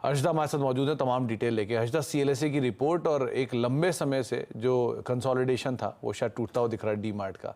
हर्षदा हमारे साथ मौजूद है तमाम डिटेल लेके। हर्षदा, सीएलएसए की रिपोर्ट और एक लंबे समय से जो कंसोलिडेशन था वो शायद टूटता हुआ दिख रहा है डी मार्ट का।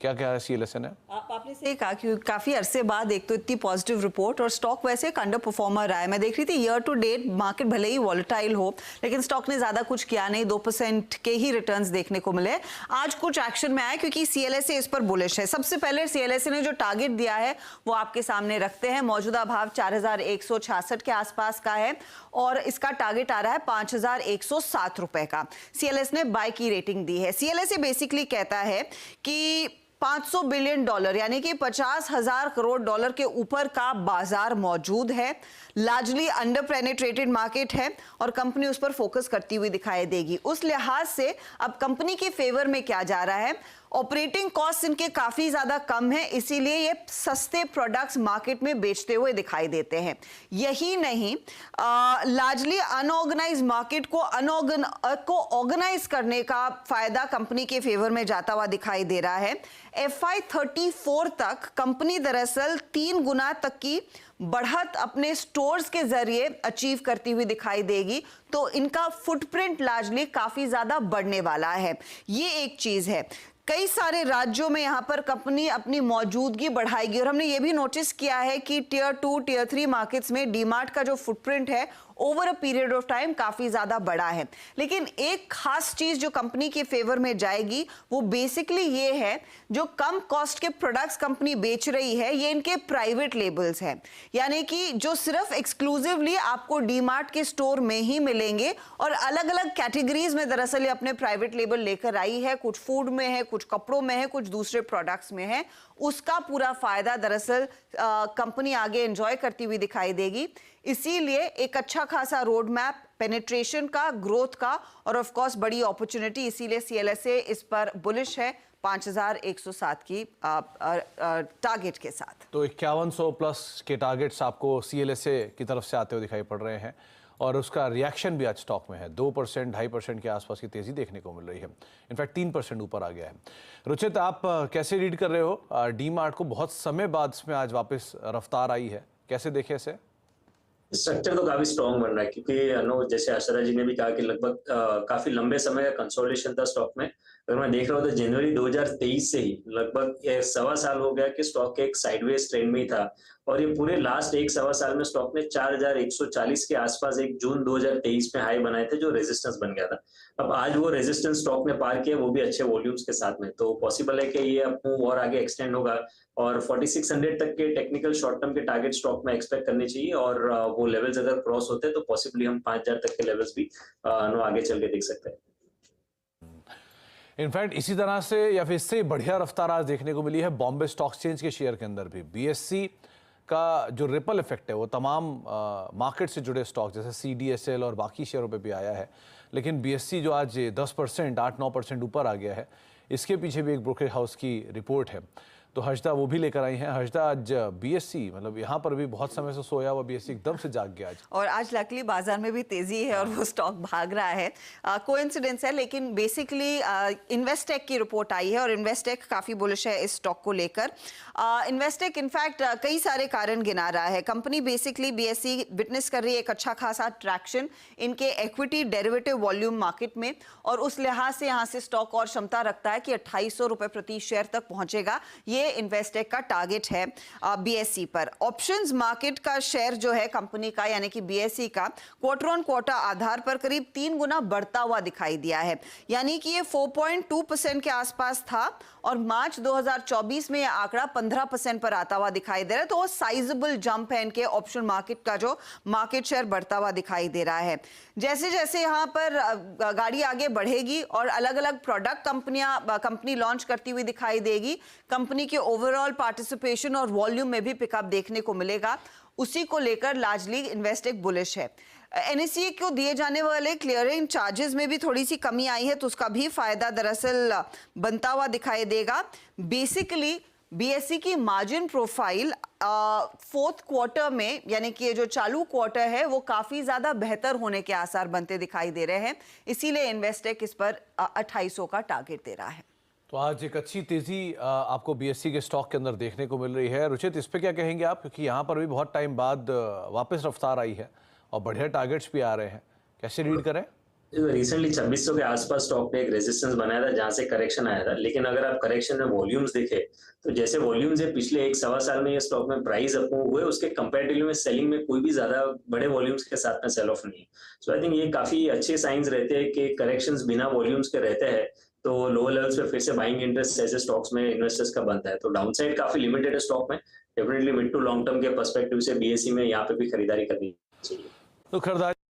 क्या क्या है सीएलएसए ने? आपने सही कहा कि काफी अरसे बाद एक तो इतनी पॉजिटिव रिपोर्ट और स्टॉक वैसे एक अंडर परफॉर्मर रहा है। मैं देख रही थी ईयर टू डेट मार्केट भले ही वॉलेटाइल हो लेकिन स्टॉक ने ज्यादा कुछ किया नहीं, 2% के ही रिटर्न्स देखने को मिले। आज कुछ एक्शन में आया क्योंकि सीएलएसए इस पर बुलिश है। सबसे पहले सीएलएसए ने जो टारगेट दिया है वो आपके सामने रखते हैं। मौजूदा भाव 4166 के आसपास का है और इसका टारगेट आ रहा है 5107 रुपए का। सीएलएसए ने बाय की रेटिंग दी है। सीएलएसए बेसिकली कहता है कि $500 बिलियन यानी कि 50,000 करोड़ डॉलर के ऊपर का बाजार मौजूद है। लार्जली अंडर पेनिट्रेटेड मार्केट है और कंपनी उस पर फोकस करती हुई दिखाई देगी। उस लिहाज से अब कंपनी के फेवर में क्या जा रहा है, ऑपरेटिंग कॉस्ट इनके काफी ज्यादा कम है, इसीलिए ये सस्ते प्रोडक्ट्स मार्केट में बेचते हुए दिखाई देते हैं। यही नहीं, लार्जली अनऑर्गेनाइज मार्केट को ऑर्गेनाइज करने का फायदा कंपनी के फेवर में जाता हुआ दिखाई दे रहा है। FY34 तक कंपनी दरअसल 3 गुना तक की बढ़त अपने स्टोर्स के जरिए अचीव करती हुई दिखाई देगी, तो इनका फुटप्रिंट लार्जली काफी ज्यादा बढ़ने वाला है। ये एक चीज है। कई सारे राज्यों में यहां पर कंपनी अपनी मौजूदगी बढ़ाएगी और हमने ये भी नोटिस किया है कि टियर 2 टियर 3 मार्केट्स में डीमार्ट का जो फुटप्रिंट है over a period of time काफी ज्यादा बड़ा है। लेकिन एक खास चीज जो कंपनी के फेवर में जाएगी वो बेसिकली ये है, जो कम कॉस्ट के प्रोडक्ट्स कंपनी बेच रही है ये इनके प्राइवेट लेबल्स हैं, यानी कि जो सिर्फ एक्सक्लूसिवली आपको डीमार्ट के स्टोर में ही मिलेंगे और अलग अलग कैटेगरीज में दरअसल ये अपने प्राइवेट लेबल लेकर आई है। कुछ फूड में है, कुछ कपड़ों में है, कुछ दूसरे प्रोडक्ट्स में है। उसका पूरा फायदा दरअसल कंपनी आगे एंजॉय करती हुई दिखाई देगी। इसीलिए एक अच्छा खासा रोड मैप पेनिट्रेशन का, ग्रोथ का और ऑफ कोर्स बड़ी अपॉर्चुनिटी, इसीलिए सीएलएसए इस पर बुलिश है 5107 की टारगेट के साथ। तो 5100 प्लस के टारगेट्स आपको सीएलएसए की तरफ से आते हुए दिखाई पड़ रहे हैं और उसका रिएक्शन भी आज स्टॉक में है। 2% 2.5% के आसपास की तेजी देखने को मिल रही है। इनफैक्ट 3% ऊपर आ गया है। रुचित, आप कैसे रीड कर रहे हो डी मार्ट को? बहुत समय बाद इसमें आज वापस रफ्तार आई है, कैसे देखे इसे? स्ट्रक्चर तो काफी स्ट्रॉन्ग बन रहा है क्योंकि जैसे आशा जी ने भी कहा कि लगभग काफी लंबे समय का कंसोलिडेशन था स्टॉक में। अगर मैं देख रहा हूँ तो जनवरी 2023 से ही लगभग 1.25 साल हो गया कि स्टॉक एक साइडवेज ट्रेंड में ही था और ये पूरे लास्ट 1.25 साल में स्टॉक ने 4140 के आसपास एक जून 2023 में हाई बनाए थे जो रेजिस्टेंस बन गया था। अब आज वो रेजिस्टेंस स्टॉक ने पार किया, वो भी अच्छे वॉल्यूम्स के साथ में, तो पॉसिबल है कि ये अब मूव और आगे एक्सटेंड होगा और 4600 तक के टेक्निकल शॉर्ट टर्म के टारगेट स्टॉक में एक्सपेक्ट करने चाहिए और वो लेवल्स अगर क्रॉस होते हैं तो पॉसिबली हम 5000 तक के लेवल्स भी आगे चल के देख सकते हैं। इनफैक्ट इसी तरह से या फिर इससे बढ़िया रफ्तार आज देखने को मिली है बॉम्बे स्टॉक एक्सचेंज के शेयर के अंदर भी। बीएससी का जो रिपल इफेक्ट है वो तमाम मार्केट से जुड़े स्टॉक जैसे सीडीएसएल और बाकी शेयरों पे भी आया है, लेकिन बीएससी जो आज 10% 8-9% ऊपर आ गया है, इसके पीछे भी एक ब्रोकरेज हाउस की रिपोर्ट है। तो हर्षदा वो भी लेकर आई हैं। हर्षदा, आज बीएससी मतलब यहाँ पर भी बहुत समय से सोया हुआ बीएससी एकदम से जाग गया आज, और आज लकीली बाजार में भी तेजी है और वो स्टॉक भाग रहा है। कोइंसिडेंस है लेकिन बेसिकली इन्वेस्टेक की रिपोर्ट आई है और इन्वेस्टेक काफी बुलिश है इस स्टॉक को लेकर। इन्वेस्टेक इनफैक्ट कई सारे कारण गिना रहा है। कंपनी बेसिकली बीएससी विटनेस कर रही है एक अच्छा खासा ट्रैक्शन इनके इक्विटी डेरिवेटिव वॉल्यूम मार्केट में और उस लिहाज से यहाँ से स्टॉक और क्षमता रखता है कि 2800 रुपए प्रति शेयर तक पहुंचेगा। ये इन्वेस्टेक का टारगेट है बीएससी पर। ऑप्शंस मार्केट का शेयर जो है कंपनी का यानी कि बीएससी का क्वार्टर ऑन क्वार्टर आधार पर करीब 3 गुना बढ़ता हुआ दिखाई दिया है, यानी कि ये 4.2% के आसपास था और मार्च 2024 में यह आंकड़ा 15% पर आता हुआ दिखाई दे रहा है। तो वो साइजेबल जंप है इनके ऑप्शन मार्केट का, जो मार्केट शेयर बढ़ता हुआ दिखाई दे रहा है। जैसे जैसे यहाँ पर गाड़ी आगे बढ़ेगी और अलग अलग प्रोडक्ट कंपनी लॉन्च करती हुई दिखाई देगी, कंपनी के ओवरऑल पार्टिसिपेशन और वॉल्यूम में भी पिकअप देखने को मिलेगा। उसी को लेकर लार्जली इन्वेस्टेक बुलिश है। एनएसई को दिए जाने वाले क्लियरिंग चार्जेस में भी थोड़ी सी कमी आई है, तो उसका भी फायदा दरअसल बनता हुआ दिखाई देगा। बेसिकली बीएससी की मार्जिन प्रोफाइल फोर्थ क्वार्टर में यानी कि ये जो चालू क्वार्टर है वो काफी ज्यादा बेहतर होने के आसार बनते दिखाई दे रहे हैं, इसीलिए इन्वेस्टेक इस पर 2800 का टारगेट दे रहा है। तो आज एक अच्छी तेजी आपको बीएससी के स्टॉक के अंदर देखने को मिल रही है। रुचित, इस पे क्या कहेंगे आप, क्योंकि यहाँ पर भी बहुत टाइम बाद वापस रफ्तार आई है और बढ़िया टारगेट्स भी आ रहे हैं, कैसे रीड करें? रिसेंटली 2600 के आसपास स्टॉक ने एक रेजिस्टेंस बनाया था जहां से करेक्शन आया था, लेकिन अगर आप करेक्शन में वॉल्यूम्स देखें तो जैसे वॉल्यूम्स है पिछले एक सवा साल में ये स्टॉक में प्राइस अप हुए, उसके कंपैरेटिवली में सेलिंग में कोई भी ज्यादा बड़े वॉल्यूम्स के साथ में सेल ऑफ नहीं है। सो आई थिंक ये काफी अच्छे साइंस रहते हैं कि करेक्शंस बिना वॉल्यूम्स के रहते हैं तो लोअर लेवल्स पे फिर से बाइंग इंटरेस्ट ऐसे स्टॉक्स में इन्वेस्टर्स का बनता है। तो डाउनसाइड काफी लिमिटेड है स्टॉक में, definitely mid to long term के पर्सपेक्टिव से बीएसई में यहाँ पे भी खरीदारी करनी चाहिए। तो खरीदारी